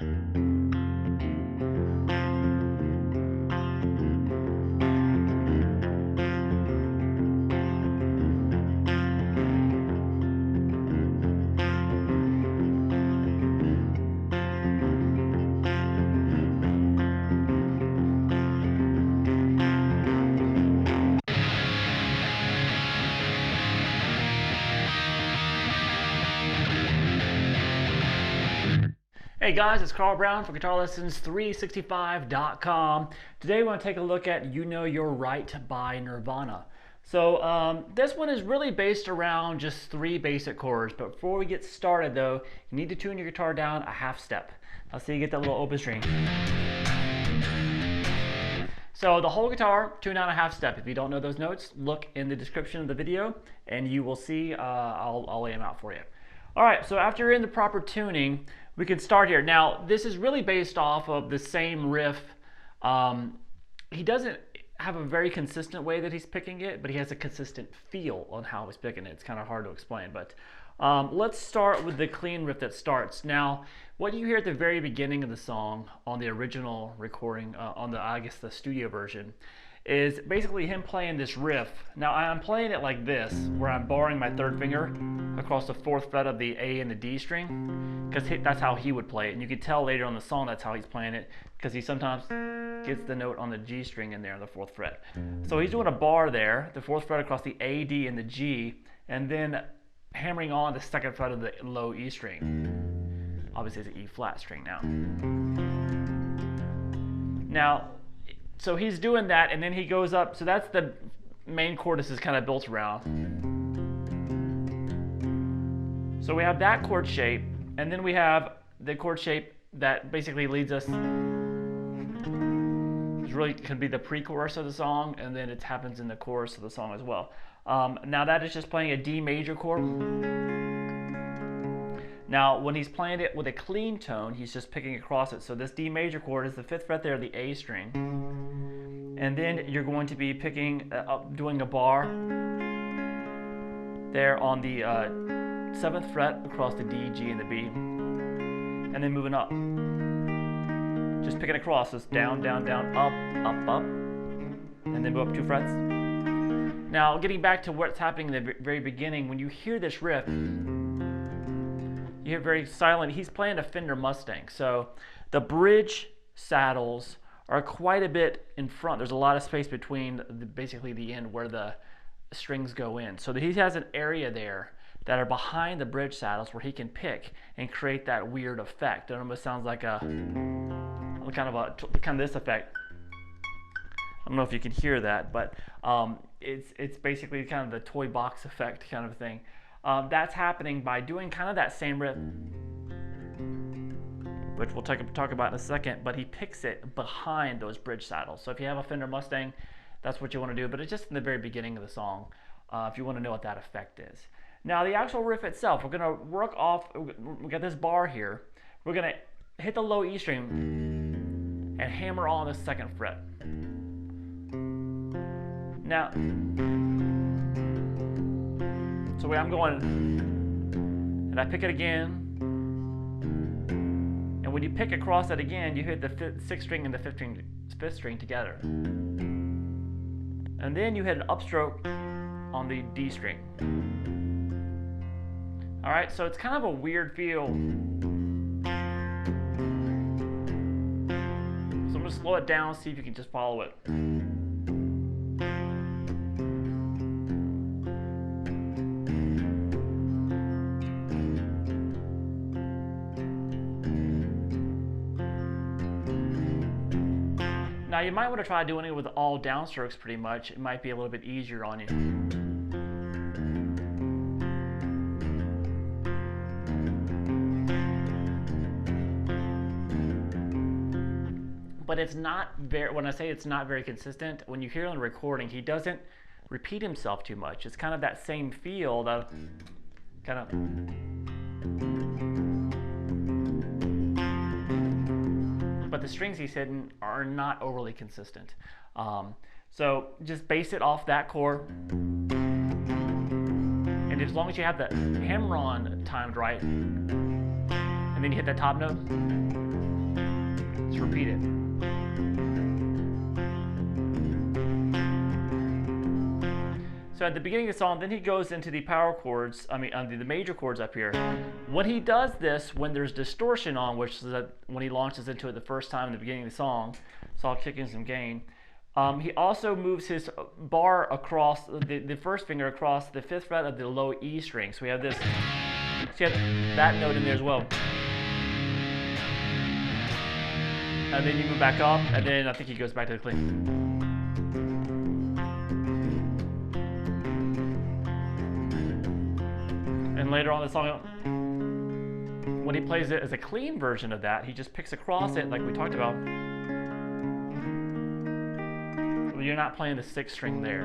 Hey guys, it's Carl Brown from GuitarLessons365.com. Today we want to take a look at You Know You're Right by Nirvana. So this one is really based around just 3 basic chords, but before we get started though, you need to tune your guitar down a half step. So you get that little open string. So the whole guitar, tune down a half step. If you don't know those notes, look in the description of the video and you will see, I'll lay them out for you. Alright, so after you're in the proper tuning, we can start here. Now, this is really based off of the same riff. He doesn't have a very consistent way that he's picking it, but he has a consistent feel on how he's picking it. It's kind of hard to explain, but let's start with the clean riff that starts. Now, what you hear at the very beginning of the song on the original recording, on the, I guess, the studio version, is basically him playing this riff. Now I'm playing it like this, where I'm barring my 3rd finger across the 4th fret of the A and the D string, because that's how he would play it. And you can tell later on the song that's how he's playing it, because he sometimes gets the note on the G string in there on the 4th fret. So he's doing a bar there, the 4th fret across the A, D, and the G, and then hammering on the 2nd fret of the low E string. Obviously it's an E flat string now. So he's doing that, and then he goes up. So that's the main chord this is kind of built around. So we have that chord shape, and then we have the chord shape that basically leads us. It really can be the pre-chorus of the song, and then it happens in the chorus of the song as well. Now that is just playing a D major chord. Now, when he's playing it with a clean tone, he's just picking across it. So this D major chord is the 5th fret there, the A string. And then you're going to be picking, doing a bar there on the 7th fret across the D, G, and the B. And then moving up. Just picking across, so it's down, down, down, up, up, up. And then move up 2 frets. Now, getting back to what's happening in the very beginning, when you hear this riff, you hear very silent. He's playing a Fender Mustang, so the bridge saddles are quite a bit in front. There's a lot of space between basically the end where the strings go in. So he has an area there that are behind the bridge saddles where he can pick and create that weird effect. It almost sounds like a kind of this effect. I don't know if you can hear that, but it's basically kind of the toy box effect kind of thing. That's happening by doing kind of that same riff, which we'll talk about in a second, but he picks it behind those bridge saddles. So if you have a Fender Mustang, that's what you want to do, but it's just in the very beginning of the song, if you want to know what that effect is. Now the actual riff itself, we're going to work off, we got this bar here, we're going to hit the low E string and hammer on the 2nd fret. Now, so I'm going, and I pick it again, and when you pick across it again, you hit the 6th string and the 5th string together. And then you hit an upstroke on the D string. Alright, so it's kind of a weird feel. So I'm going to slow it down, see if you can just follow it. Now you might want to try doing it with all downstrokes pretty much. It might be a little bit easier on you. But it's not very, when I say it's not very consistent, when you hear on the recording, he doesn't repeat himself too much. It's kind of that same feel, that kind of. But the strings he's hitting are not overly consistent. So just base it off that chord. And as long as you have the hammer-on timed right, and and then you hit that top note. Just repeat it. So at the beginning of the song, then he goes into the power chords, the major chords up here. When he does this, when there's distortion on, which is when he launches into it the first time in the beginning of the song, so I'll kick in some gain. He also moves his bar across, the first finger across the 5th fret of the low E string. So we have this, so you have that note in there as well. And then you move back up, and then I think he goes back to the clean. And later on in the song, when he plays it as a clean version of that, he just picks across it like we talked about. You're not playing the 6th string there.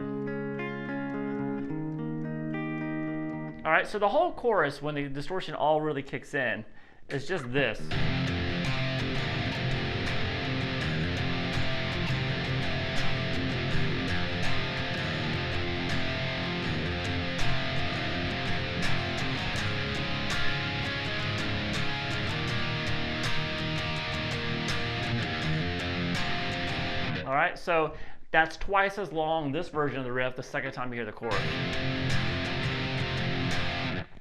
All right, so the whole chorus, when the distortion all really kicks in, is just this. All right, so that's twice as long, this version of the riff, the second time you hear the chorus.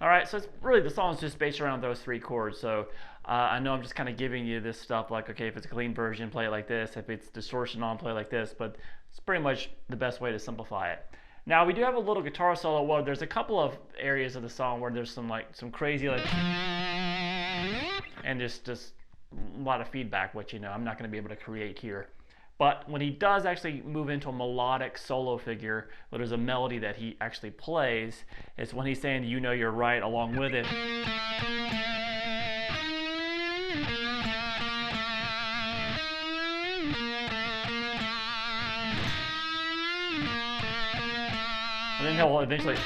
All right, so it's really, the song's just based around those 3 chords. So I know I'm just kind of giving you this stuff like, okay, if it's a clean version, play it like this. If it's distortion on, play it like this. But it's pretty much the best way to simplify it. Now we do have a little guitar solo. Well, there's a couple of areas of the song where there's some crazy and just a lot of feedback, which I'm not going to be able to create here. But when he does actually move into a melodic solo figure, where there's a melody that he actually plays, it's when he's saying, "You know you're right," along with it. And then he'll eventually.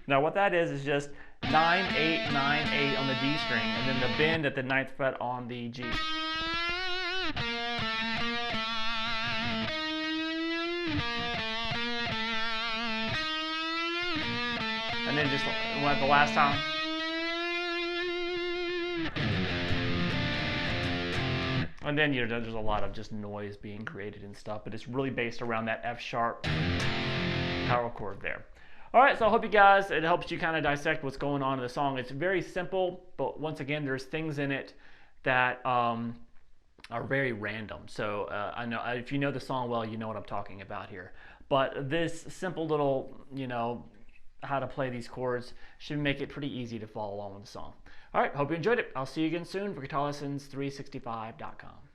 Now what that is just 9, 8, 9, 8 on the D string, and then the bend at the 9th fret on the G. And then just the last time. And then there's a lot of just noise being created and stuff, but it's really based around that F sharp power chord there. All right, so I hope it helps you kind of dissect what's going on in the song. It's very simple, but once again, there's things in it that are very random. So I know if you know the song well, you know what I'm talking about here. But this simple little, how to play these chords should make it pretty easy to follow along with the song. All right, hope you enjoyed it. I'll see you again soon for GuitarLessons365.com.